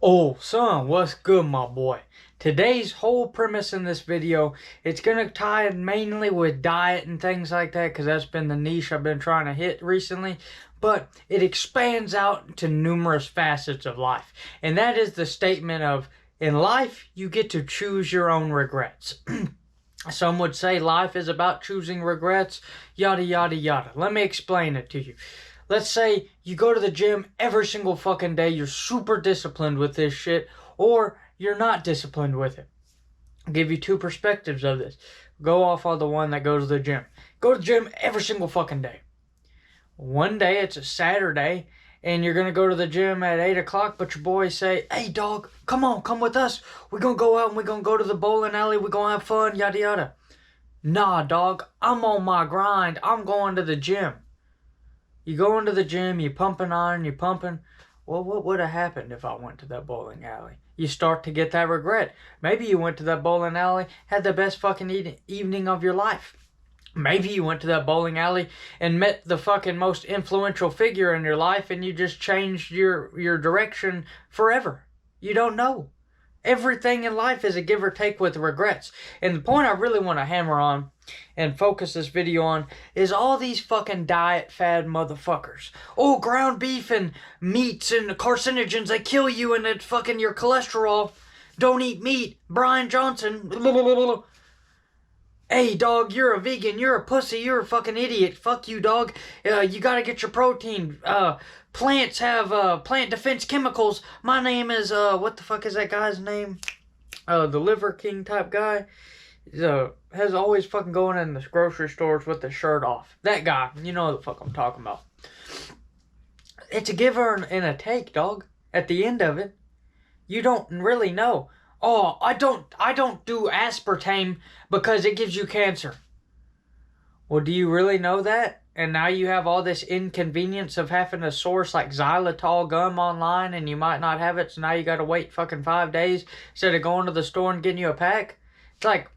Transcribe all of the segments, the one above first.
Oh, son, what's good, my boy? Today's whole premise in this video, it's gonna tie in mainly with diet and things like that, because that's been the niche I've been trying to hit recently. But it expands out to numerous facets of life. And that is the statement of, in life, you get to choose your own regrets. Some would say life is about choosing regrets, yada, yada, yada. Let me explain it to you. Let's say you go to the gym every single fucking day, you're super disciplined with this shit, or you're not disciplined with it. I'll give you two perspectives of this. Go off on the one that goes to the gym. Go to the gym every single fucking day. One day it's a Saturday, and you're gonna go to the gym at 8 o'clock, but your boys say, "Hey dog, come on, come with us. We're gonna go out and we're gonna go to the bowling alley, we're gonna have fun, yada yada." Nah, dog, I'm on my grind. I'm going to the gym. You go into the gym, you're pumping iron, you're pumping. Well, what would have happened if I went to that bowling alley? You start to get that regret. Maybe you went to that bowling alley, had the best fucking evening of your life. Maybe you went to that bowling alley and met the fucking most influential figure in your life, and you just changed your direction forever. You don't know. Everything in life is a give or take with regrets. And the point I really want to hammer on and focus this video on is all these fucking diet fad motherfuckers. Oh, ground beef and meats and carcinogens, they kill you and it's fucking your cholesterol. Don't eat meat. Brian Johnson. Hey, dog, you're a vegan. You're a pussy. You're a fucking idiot. Fuck you, dog. You gotta get your protein. Plants have plant defense chemicals. My name is, what the fuck is that guy's name? The Liver King type guy. Has always fucking going in the grocery stores with the shirt off. That guy. You know what the fuck I'm talking about. It's a giver and a take, dog. At the end of it, you don't really know. Oh, I don't do aspartame because it gives you cancer. Well, do you really know that? And now you have all this inconvenience of having to source like xylitol gum online and you might not have it, so now you gotta wait fucking 5 days instead of going to the store and getting you a pack? It's like,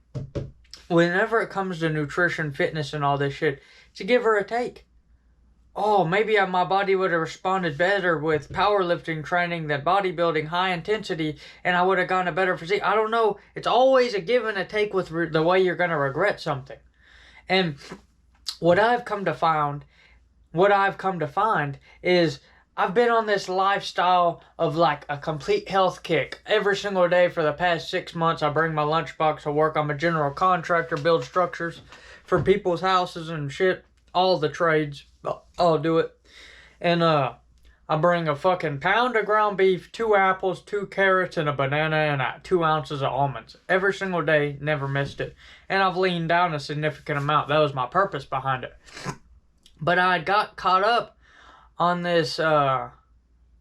whenever it comes to nutrition, fitness, and all this shit, it's a give or a take. Oh, maybe my body would have responded better with powerlifting training than bodybuilding high intensity, and I would have gotten a better physique. I don't know. It's always a give and a take with the way you're going to regret something. And what I've come to find is I've been on this lifestyle of like a complete health kick. Every single day for the past 6 months, I bring my lunchbox to work. I'm a general contractor, build structures for people's houses and shit. All the trades. I'll do it. And I bring a fucking pound of ground beef, 2 apples, 2 carrots, and a banana, and 2 ounces of almonds. Every single day, never missed it. And I've leaned down a significant amount. That was my purpose behind it. But I got caught up on this Paul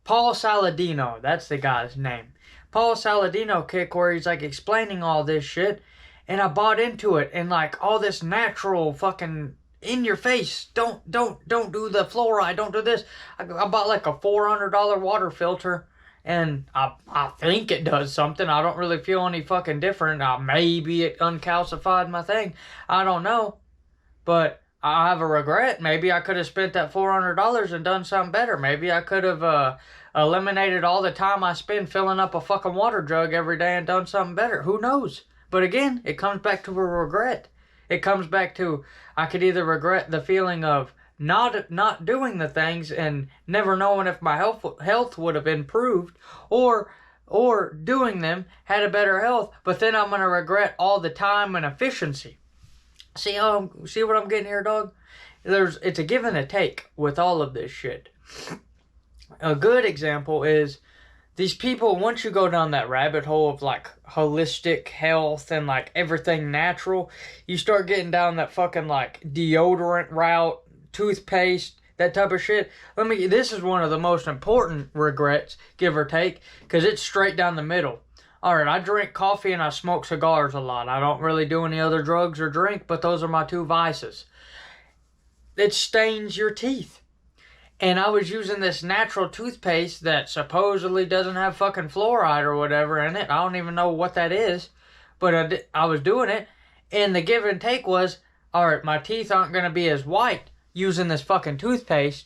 Saladino. That's the guy's name. Paul Saladino kick where he's like explaining all this shit. And I bought into it. And like all this natural fucking in your face, don't do the fluoride, don't do this. I bought like a $400 water filter, and I think it does something. I don't really feel any fucking different. Maybe it uncalcified my thing. I don't know, but I have a regret. Maybe I could have spent that $400 and done something better. Maybe I could have eliminated all the time I spend filling up a fucking water jug every day and done something better. Who knows? But again, it comes back to a regret. It comes back to, I could either regret the feeling of not doing the things and never knowing if my health would have improved, or doing them, had a better health, but then I'm going to regret all the time and efficiency. See what I'm getting here, dog? It's a give and a take with all of this shit. A good example is these people, once you go down that rabbit hole of like holistic health and like everything natural, you start getting down that fucking like deodorant route, toothpaste, that type of shit. This is one of the most important regrets, give or take, because it's straight down the middle. Alright, I drink coffee and I smoke cigars a lot. I don't really do any other drugs or drink, but those are my 2 vices. It stains your teeth. And I was using this natural toothpaste that supposedly doesn't have fucking fluoride or whatever in it. I don't even know what that is. But I was doing it. And the give and take was, alright, my teeth aren't going to be as white using this fucking toothpaste.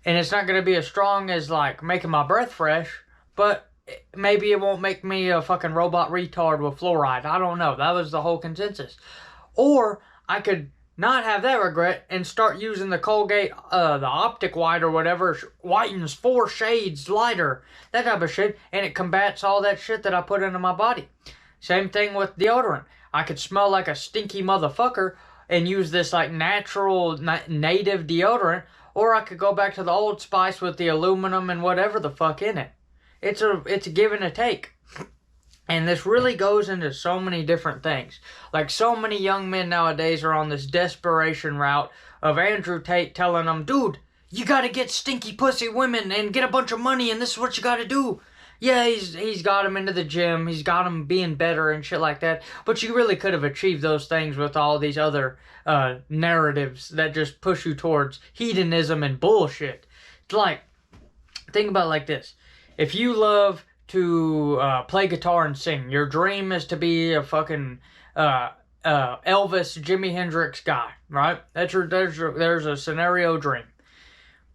And it's not going to be as strong as, like, making my breath fresh. But maybe it won't make me a fucking robot retard with fluoride. I don't know. That was the whole consensus. Or I could not have that regret and start using the Colgate, the Optic White or whatever, whitens 4 shades lighter, that type of shit, and it combats all that shit that I put into my body. Same thing with deodorant. I could smell like a stinky motherfucker and use this like natural, native deodorant, or I could go back to the Old Spice with the aluminum and whatever the fuck in it. It's a give and a take. And this really goes into so many different things. Like, so many young men nowadays are on this desperation route of Andrew Tate telling them, dude, you gotta get stinky pussy women and get a bunch of money and this is what you gotta do. Yeah, he's got them into the gym, he's got them being better and shit like that. But you really could have achieved those things with all these other narratives that just push you towards hedonism and bullshit. It's like, think about it like this. If you love to play guitar and sing, your dream is to be a fucking Elvis, Jimi Hendrix guy, right? There's a scenario dream.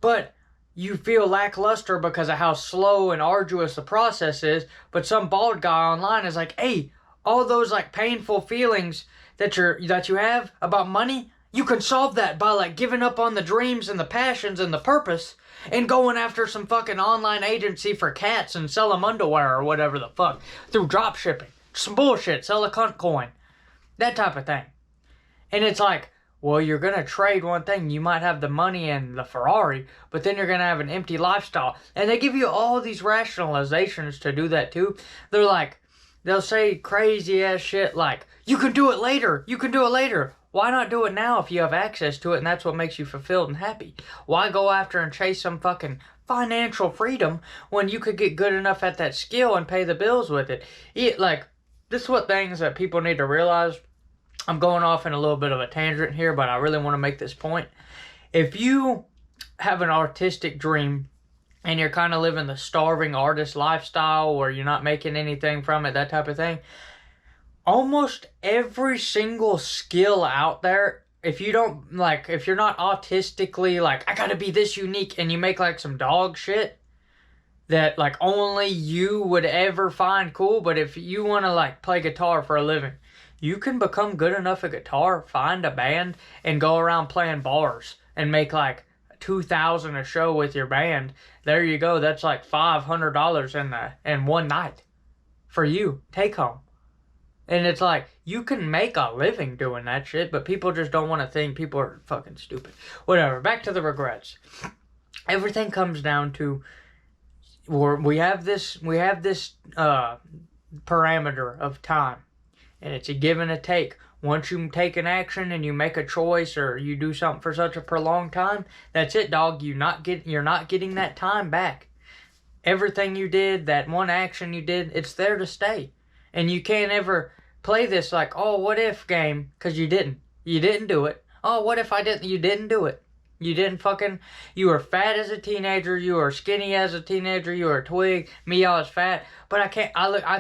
But you feel lackluster because of how slow and arduous the process is, but some bald guy online is like, hey, all those like painful feelings that you have about money, you can solve that by like giving up on the dreams and the passions and the purpose and going after some fucking online agency for cats and sell them underwear or whatever the fuck through drop shipping. Some bullshit, sell a cunt coin. That type of thing. And it's like, well, you're going to trade one thing. You might have the money and the Ferrari, but then you're going to have an empty lifestyle. And they give you all these rationalizations to do that too. They're like, they'll say crazy ass shit like, you can do it later. You can do it later. Why not do it now if you have access to it and that's what makes you fulfilled and happy? Why go after and chase some fucking financial freedom when you could get good enough at that skill and pay the bills with it? This is what things that people need to realize. I'm going off in a little bit of a tangent here, but I really want to make this point. If you have an artistic dream and you're kind of living the starving artist lifestyle or you're not making anything from it, that type of thing, almost every single skill out there, if you're not autistically like, I gotta be this unique, and you make like some dog shit that like only you would ever find cool, but if you want to like play guitar for a living, you can become good enough at guitar, find a band, and go around playing bars and make like $2,000 a show with your band. There you go. That's like $500 in one night for you, take home. And it's like, you can make a living doing that shit, but people just don't want to think. People are fucking stupid. Whatever, back to the regrets. Everything comes down to, we have this parameter of time. And it's a give and a take. Once you take an action and you make a choice or you do something for such a prolonged time, that's it, dog. You're not getting that time back. Everything you did, that one action you did, it's there to stay. And you can't ever play this like, oh, what if game, because you didn't. You didn't do it. Oh, what if I didn't? You didn't do it. You didn't fucking, you were fat as a teenager, you were skinny as a teenager, you were a twig, me, I was fat, but I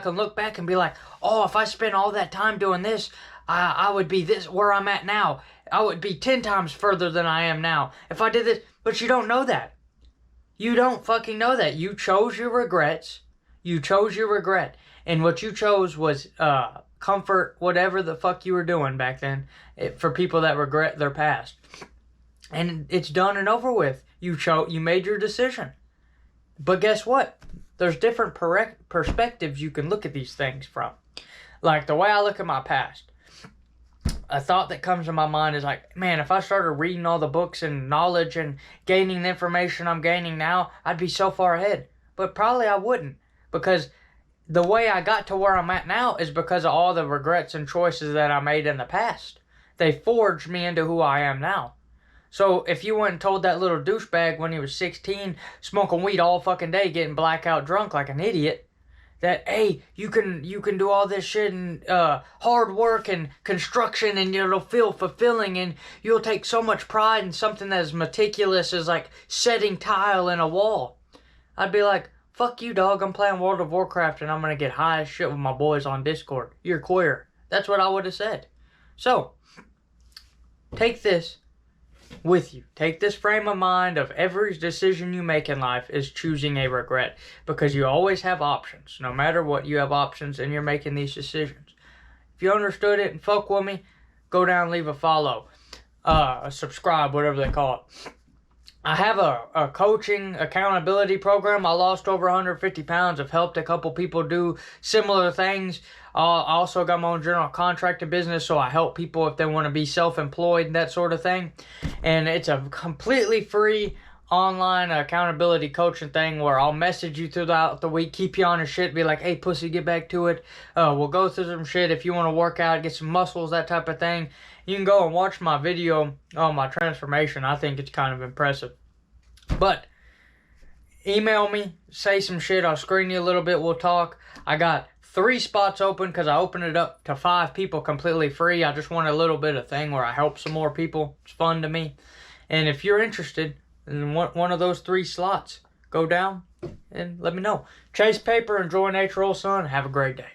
can look back and be like, oh, if I spent all that time doing this, I would be this, where I'm at now. I would be 10 times further than I am now if I did this, but you don't know that. You don't fucking know that. You chose your regrets. You chose your regret. And what you chose was comfort, whatever the fuck you were doing back then, for people that regret their past. And it's done and over with. You made your decision. But guess what? There's different perspectives you can look at these things from. Like the way I look at my past. A thought that comes to my mind is like, man, if I started reading all the books and knowledge and gaining the information I'm gaining now, I'd be so far ahead. But probably I wouldn't. Because the way I got to where I'm at now is because of all the regrets and choices that I made in the past. They forged me into who I am now. So if you went and told that little douchebag when he was 16, smoking weed all fucking day, getting blackout drunk like an idiot, that, hey, you can do all this shit and hard work and construction and it'll feel fulfilling and you'll take so much pride in something as meticulous as like setting tile in a wall, I'd be like, fuck you, dog. I'm playing World of Warcraft and I'm gonna get high as shit with my boys on Discord. You're queer. That's what I would have said. So, take this with you. Take this frame of mind of every decision you make in life is choosing a regret, because you always have options. No matter what, you have options and you're making these decisions. If you understood it and fuck with me, go down, leave a follow, a subscribe, whatever they call it. I have a coaching accountability program. I lost over 150 pounds. I've helped a couple people do similar things. I also got my own general contractor business, so I help people if they want to be self-employed and that sort of thing. And it's a completely free online accountability coaching thing where I'll message you throughout the week, keep you on your shit, be like, hey, pussy, get back to it. We'll go through some shit. If you want to work out, get some muscles, that type of thing, you can go and watch my video on my transformation. I think it's kind of impressive. But email me, say some shit, I'll screen you a little bit, we'll talk. I got 3 spots open because I opened it up to 5 people completely free. I just want a little bit of thing where I help some more people. It's fun to me. And if you're interested in one of those 3 slots, go down and let me know. Chase paper, enjoy nature, old son. Have a great day.